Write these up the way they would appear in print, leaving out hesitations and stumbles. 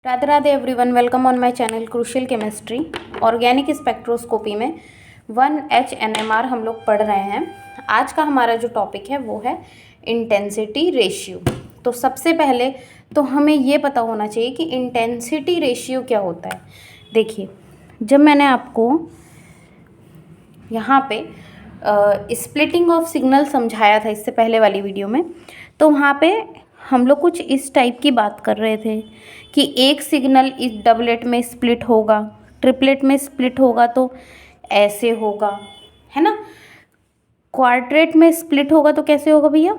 Radhe Radhe everyone, welcome on my channel crucial chemistry. Organic spectroscopy में 1H NMR हम लोग पढ़ रहे हैं। आज का हमारा जो टॉपिक है वो है इंटेंसिटी रेशियो। तो सबसे पहले तो हमें ये पता होना चाहिए कि इंटेंसिटी रेशियो क्या होता है। देखिए, जब मैंने आपको यहाँ पे स्प्लिटिंग ऑफ सिग्नल समझाया था इससे पहले वाली वीडियो में, तो वहाँ पे हम लोग कुछ इस टाइप की बात कर रहे थे कि एक सिग्नल इस डबलेट में स्प्लिट होगा, ट्रिपलेट में स्प्लिट होगा तो ऐसे होगा, है ना। क्वाड्रेट में स्प्लिट होगा तो कैसे होगा भैया,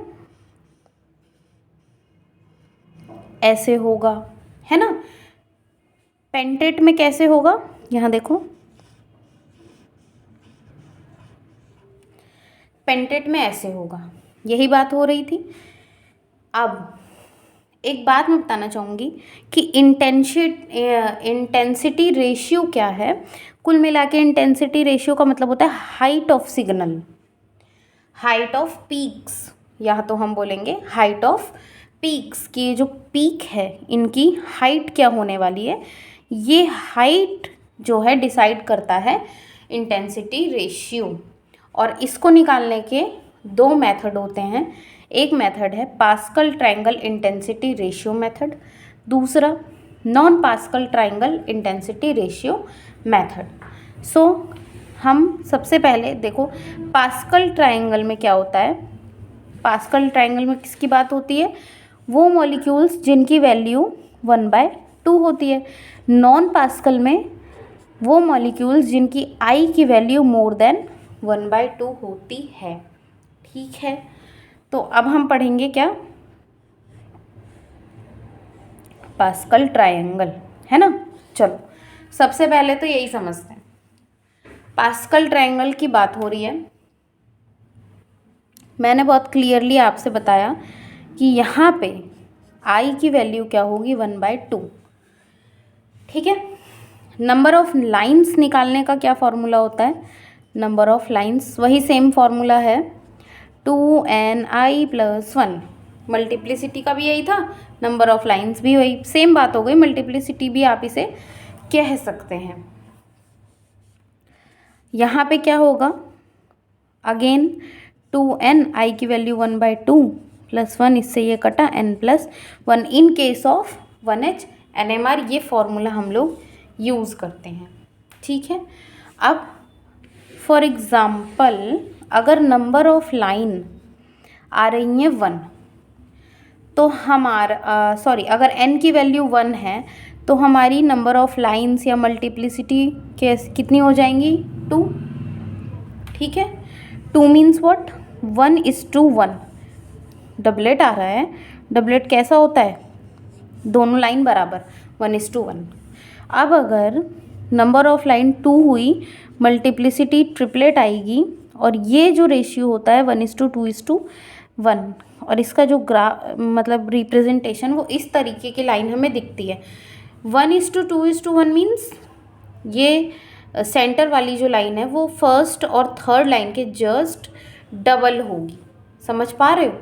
ऐसे होगा, है ना। पेंटेट में कैसे होगा, यहाँ देखो, पेंटेट में ऐसे होगा। यही बात हो रही थी। अब एक बात मैं बताना चाहूँगी कि इंटेंसिटी रेशियो क्या है। कुल मिला के इंटेंसिटी रेशियो का मतलब होता है height of signal, height of peaks, या तो हम बोलेंगे हाइट ऑफ पीक्स की जो पीक है इनकी हाइट क्या होने वाली है, ये हाइट जो है डिसाइड करता है इंटेंसिटी रेशियो। और इसको निकालने के दो मेथड होते हैं। एक मेथड है Pascal triangle intensity ratio method, दूसरा non Pascal triangle intensity ratio method. So हम सबसे पहले देखो पास्कल ट्रायंगल में क्या होता है। पास्कल ट्रायंगल में किसकी बात होती है, वो मॉलिक्यूल्स जिनकी वैल्यू 1/2 होती है। नॉन पास्कल में वो मॉलिक्यूल्स जिनकी आई की वैल्यू मोर देन 1/2 होती है। ठीक है, तो अब हम पढ़ेंगे क्या, पास्कल ट्रायंगल, है ना। चलो सबसे पहले तो यही समझते हैं, पास्कल ट्रायंगल की बात हो रही है। मैंने बहुत क्लियरली आपसे बताया कि यहाँ पे आई की वैल्यू क्या होगी, 1/2। ठीक है, नंबर ऑफ लाइंस निकालने का क्या फॉर्मूला होता है, नंबर ऑफ लाइंस वही सेम फॉर्मूला है 2ni+1। मल्टीप्लिसिटी का भी यही था, नंबर ऑफ लाइंस भी वही, सेम बात हो गई। मल्टीप्लिसिटी भी आप इसे कह सकते हैं। यहाँ पे क्या होगा, अगेन 2n, आई की वैल्यू 1/2 +1, इससे ये कटा n+1 in case of 1H NMR। ये फॉर्मूला हम लोग यूज़ करते हैं। ठीक है, अब फॉर एग्ज़ाम्पल अगर नंबर ऑफ लाइन आ रही है 1, तो हमारा अगर n की वैल्यू 1 है तो हमारी नंबर ऑफ लाइन्स या मल्टीप्लिसिटी कितनी हो जाएंगी, 2। ठीक है, 2 मीन्स व्हाट, 1:1। डबलेट आ रहा है, डबलेट कैसा होता है, दोनों लाइन बराबर, 1:1। अब अगर नंबर ऑफ लाइन 2 हुई, मल्टीप्लिसिटी ट्रिपलेट आएगी, और ये जो रेशियो होता है 1:2:1, और इसका जो मतलब रिप्रेजेंटेशन वो इस तरीके की लाइन हमें दिखती है। 1:2:1 मीन्स ये सेंटर वाली जो लाइन है वो फर्स्ट और थर्ड लाइन के जस्ट डबल होगी। समझ पा रहे हो,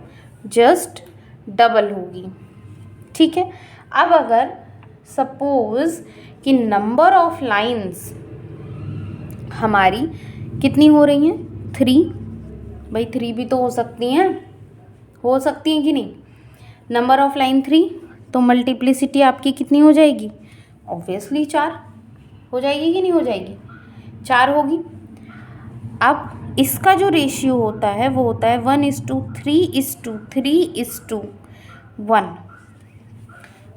जस्ट डबल होगी। ठीक है, अब अगर सपोज कि नंबर ऑफ लाइंस हमारी कितनी हो रही हैं, 3। भाई 3 भी तो हो सकती हैं कि नहीं। नंबर ऑफ लाइन 3, तो मल्टीप्लिसिटी आपकी कितनी हो जाएगी, ऑब्वियसली 4 हो जाएगी कि नहीं हो जाएगी, 4 होगी। अब इसका जो रेशियो होता है वो होता है 1:3:3:1।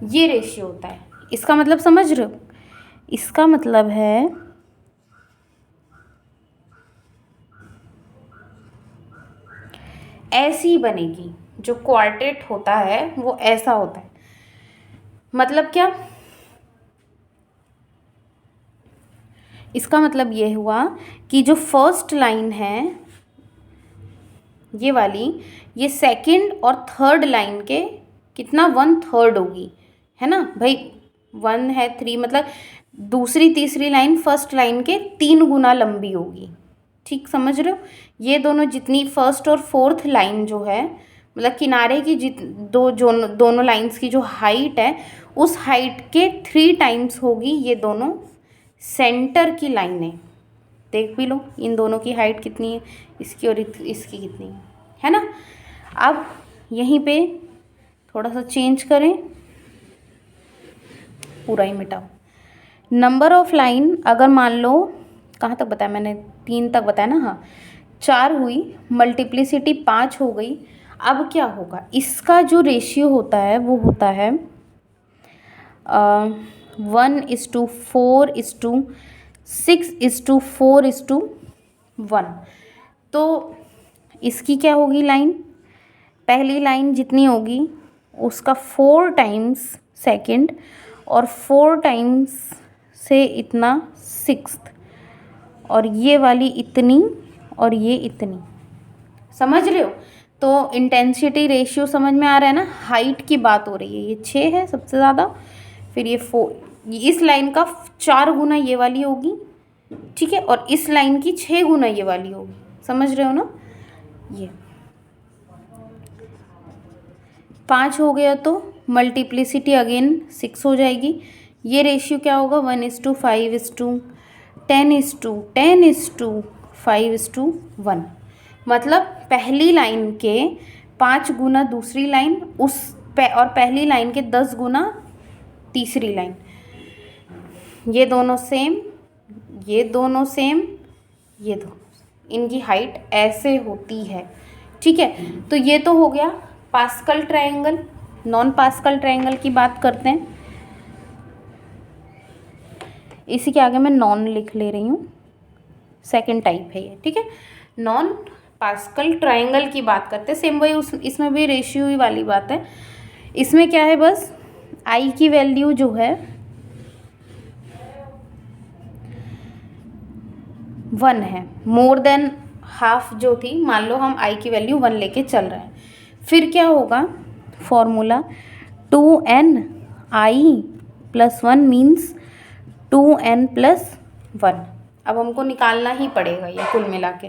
ये रेशियो होता है। इसका मतलब समझ रहे हो, इसका मतलब है ऐसी बनेगी। जो क्वार्टेट होता है वो ऐसा होता है। मतलब क्या, इसका मतलब ये हुआ कि जो फर्स्ट लाइन है ये वाली, ये सेकंड और थर्ड लाइन के कितना 1/3 होगी, है ना भाई। 1 है 3, मतलब दूसरी तीसरी लाइन फर्स्ट लाइन के 3 गुना लंबी होगी। ठीक समझ रहे हो, ये दोनों जितनी फर्स्ट और फोर्थ लाइन जो है, मतलब किनारे की दोनों लाइंस की जो हाइट है उस हाइट के 3 टाइम्स होगी ये दोनों सेंटर की लाइनें। देख भी लो इन दोनों की हाइट कितनी है, इसकी और इसकी कितनी है ना। अब यहीं पे थोड़ा सा चेंज करें, पूरा ही मिटाओ। नंबर ऑफ लाइन अगर मान लो, कहाँ तक बताया मैंने, 3 तक बताया ना, हाँ 4 हुई, मल्टीप्लिसिटी 5 हो गई। अब क्या होगा, इसका जो रेशियो होता है वो होता है 1:4:6:4:1। तो इसकी क्या होगी लाइन, पहली लाइन जितनी होगी उसका 4 टाइम्स सेकंड और 4 टाइम्स से इतना 6, और ये वाली इतनी और ये इतनी। समझ रहे हो। तो इंटेंसिटी रेशियो समझ में आ रहा है ना। हाइट की बात हो रही है, ये 6 है सबसे ज़्यादा, फिर ये 4, इस लाइन का 4 गुना ये वाली होगी, ठीक है, और इस लाइन की 6 गुना ये वाली होगी। समझ रहे हो ना। ये 5 हो गया तो मल्टीप्लिसिटी अगेन 6 हो जाएगी। ये रेशियो क्या होगा, 1:5:10:10:5:1। मतलब पहली लाइन के 5 गुना दूसरी लाइन, और पहली लाइन के 10 गुना तीसरी लाइन। ये दोनों सेम, ये दोनों सेम, ये दोनों, इनकी हाइट ऐसे होती है, ठीक है। तो ये तो हो गया pascal triangle. Non Pascal triangle की बात करते हैं। इसी के आगे मैं नॉन लिख ले रही हूँ, सेकंड टाइप है ये, ठीक है। नॉन पास्कल ट्रायंगल की बात करते हैं। सेम वही इसमें भी रेशियो ही वाली बात है। इसमें क्या है, बस आई की वैल्यू जो है 1 है, मोर देन हाफ जो थी, मान लो हम आई की वैल्यू 1 लेके चल रहे हैं। फिर क्या होगा, फॉर्मूला 2ni+1 मीन्स 2n+1। अब हमको निकालना ही पड़ेगा ये कुल मिला के।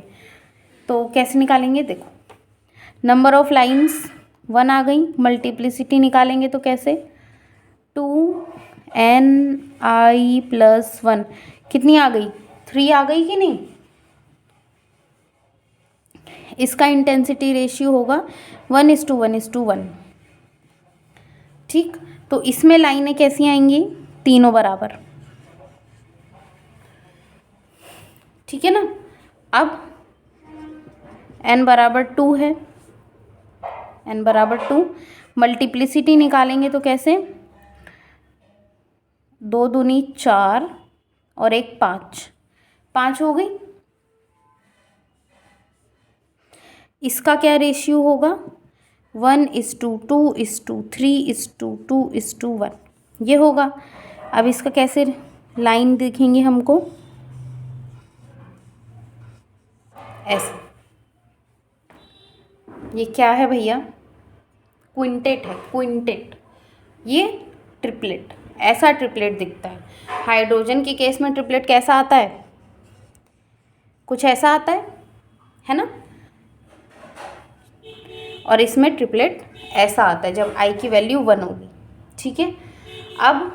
तो कैसे निकालेंगे, देखो नंबर ऑफ लाइंस 1 आ गई, मल्टीप्लिसिटी निकालेंगे तो कैसे, 2ni+1 कितनी आ गई, 3 आ गई कि नहीं। इसका इंटेंसिटी रेशियो होगा 1:1:1, ठीक। तो इसमें लाइनें कैसी आएंगी, तीनों बराबर, ठीक है ना। अब n बराबर 2 है, n बराबर 2, मल्टीप्लिसिटी निकालेंगे तो कैसे, 2 दूनी 4 और 1 5, 5 हो गई। इसका क्या रेशियो होगा, 1:2:3:2:1 ये होगा। अब इसका कैसे लाइन दिखेंगे हमको, ऐसे। ये क्या है भैया, क्विंटेट है, क्विंटेट। ये ट्रिपलेट, ऐसा ट्रिपलेट दिखता है। हाइड्रोजन के केस में ट्रिपलेट कैसा आता है, कुछ ऐसा आता है ना। और इसमें ट्रिपलेट ऐसा आता है जब आई की वैल्यू 1 होगी, ठीक है। अब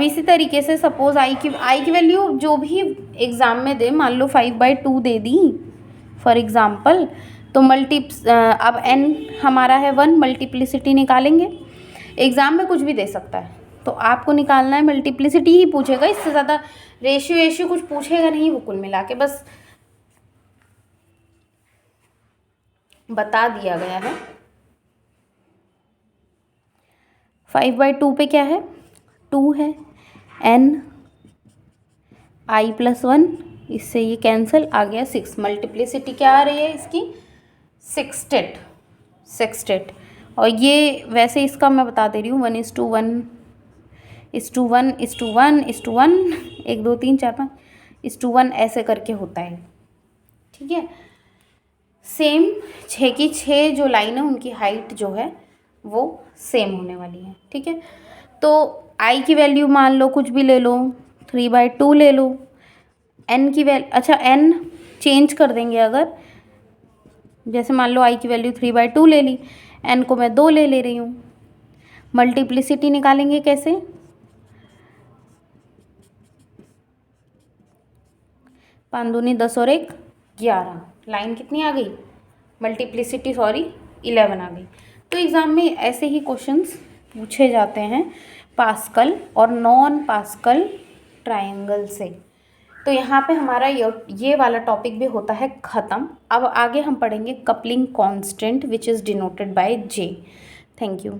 इसी तरीके से सपोज आई की वैल्यू जो भी एग्ज़ाम में दे, मान लो 5/2 दे दी फॉर एग्ज़ाम्पल, तो अब n हमारा है 1, मल्टीप्लिसिटी निकालेंगे। एग्ज़ाम में कुछ भी दे सकता है, तो आपको निकालना है, मल्टीप्लिसिटी ही पूछेगा, इससे ज़्यादा रेशियो कुछ पूछेगा नहीं, वो कुल मिला के बस बता दिया गया है। 5/2 पे क्या है, 2 है, n i+1, इससे ये कैंसिल, आ गया 6। मल्टीप्लिसिटी क्या आ रही है इसकी, सेक्सटेट। और ये वैसे इसका मैं बता दे रही हूँ, 1:1:1:1 1 2 3 4 5:1 ऐसे करके होता है, ठीक है। सेम 6 की 6 जो लाइन है उनकी हाइट जो है वो सेम होने वाली है, ठीक है। तो आई की वैल्यू मान लो कुछ भी ले लो, 3/2 ले लो। n की वैल्यू, अच्छा n चेंज कर देंगे, अगर जैसे मान लो आई की वैल्यू 3/2 ले ली, n को मैं 2 ले रही हूँ। मल्टीप्लिसिटी निकालेंगे कैसे? 5 दूनी 10 और 1 11। लाइन कितनी आ गई? मल्टीप्लिसिटी 11 आ गई। तो एग्ज़ाम में ऐसे ही क्वेश्चंस पूछे जाते हैं पास्कल और नॉन पास्कल ट्रायंगल से। तो यहाँ पे हमारा ये वाला टॉपिक भी होता है ख़त्म। अब आगे हम पढ़ेंगे coupling constant which is denoted by J. Thank you.